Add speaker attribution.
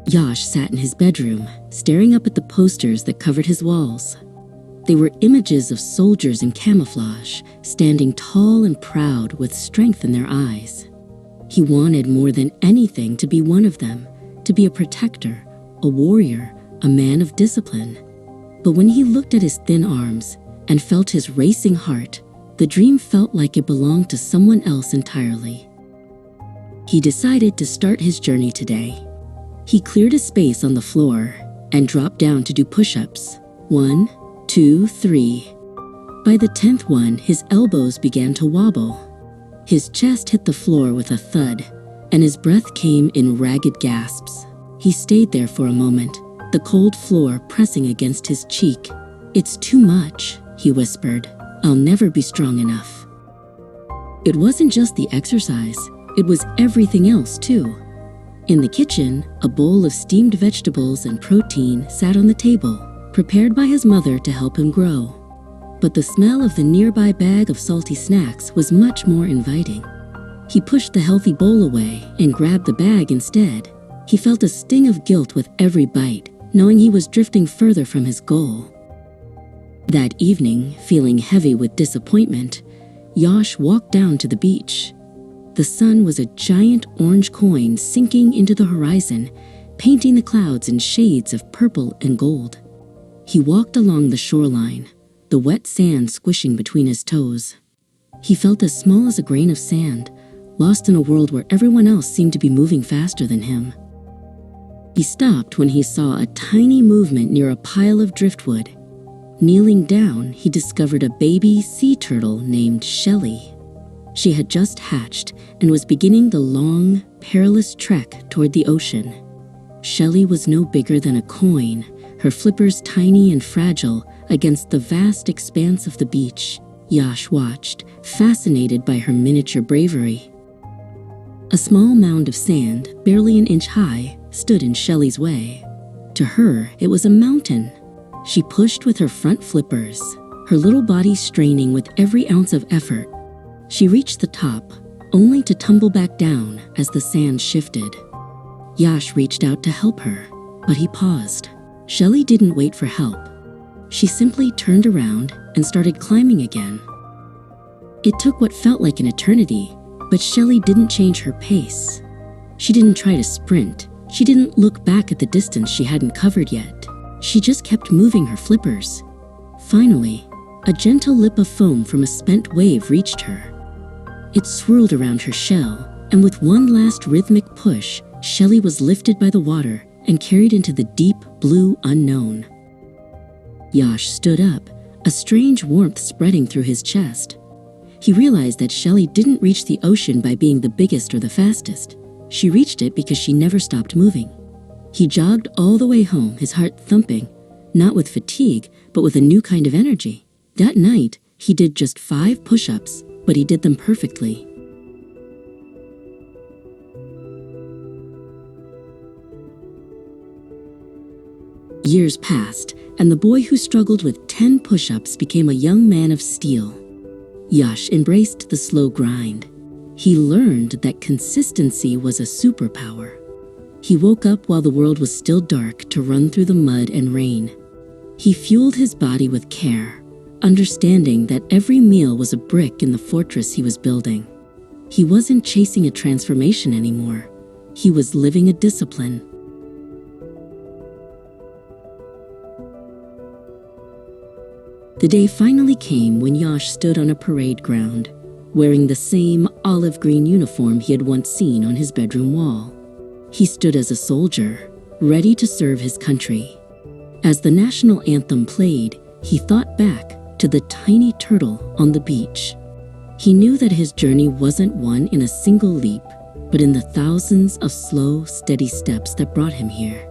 Speaker 1: Yash sat in his bedroom, staring up at the posters that covered his walls. They were images of soldiers in camouflage, standing tall and proud with strength in their eyes. He wanted more than anything to be one of them, to be a protector, a warrior, a man of discipline. But when he looked at his thin arms and felt his racing heart, the dream felt like it belonged to someone else entirely. He decided to start his journey today. He cleared a space on the floor and dropped down to do push-ups. 1, 2, 3. By the 10th one, his elbows began to wobble. His chest hit the floor with a thud, and his breath came in ragged gasps. He stayed there for a moment, the cold floor pressing against his cheek. "It's too much," he whispered. "I'll never be strong enough." It wasn't just the exercise, it was everything else too. In the kitchen, a bowl of steamed vegetables and protein sat on the table, prepared by his mother to help him grow. But the smell of the nearby bag of salty snacks was much more inviting. He pushed the healthy bowl away and grabbed the bag instead. He felt a sting of guilt with every bite, knowing he was drifting further from his goal. That evening, feeling heavy with disappointment, Yash walked down to the beach. The sun was a giant orange coin sinking into the horizon, painting the clouds in shades of purple and gold. He walked along the shoreline, the wet sand squishing between his toes. He felt as small as a grain of sand, lost in a world where everyone else seemed to be moving faster than him. He stopped when he saw a tiny movement near a pile of driftwood. Kneeling down, he discovered a baby sea turtle named Shelly. She had just hatched and was beginning the long, perilous trek toward the ocean. Shelly was no bigger than a coin, her flippers tiny and fragile against the vast expanse of the beach. Yash watched, fascinated by her miniature bravery. A small mound of sand, barely an inch high, stood in Shelly's way. To her, it was a mountain. She pushed with her front flippers, her little body straining with every ounce of effort. She reached the top, only to tumble back down as the sand shifted. Yash reached out to help her, but he paused. Shelly didn't wait for help. She simply turned around and started climbing again. It took what felt like an eternity, but Shelly didn't change her pace. She didn't try to sprint. She didn't look back at the distance she hadn't covered yet. She just kept moving her flippers. Finally, a gentle lip of foam from a spent wave reached her. It swirled around her shell, and with one last rhythmic push, Shelly was lifted by the water and carried into the deep blue unknown. Yash stood up, a strange warmth spreading through his chest. He realized that Shelly didn't reach the ocean by being the biggest or the fastest. She reached it because she never stopped moving. He jogged all the way home, his heart thumping, not with fatigue, but with a new kind of energy. That night, he did just 5 push-ups, but he did them perfectly. Years passed, and the boy who struggled with 10 push-ups became a young man of steel. Yash embraced the slow grind. He learned that consistency was a superpower. He woke up while the world was still dark to run through the mud and rain. He fueled his body with care, understanding that every meal was a brick in the fortress he was building. He wasn't chasing a transformation anymore. He was living a discipline. The day finally came when Yash stood on a parade ground, wearing the same olive green uniform he had once seen on his bedroom wall. He stood as a soldier, ready to serve his country. As the national anthem played, he thought back to the tiny turtle on the beach. He knew that his journey wasn't won in a single leap, but in the thousands of slow, steady steps that brought him here.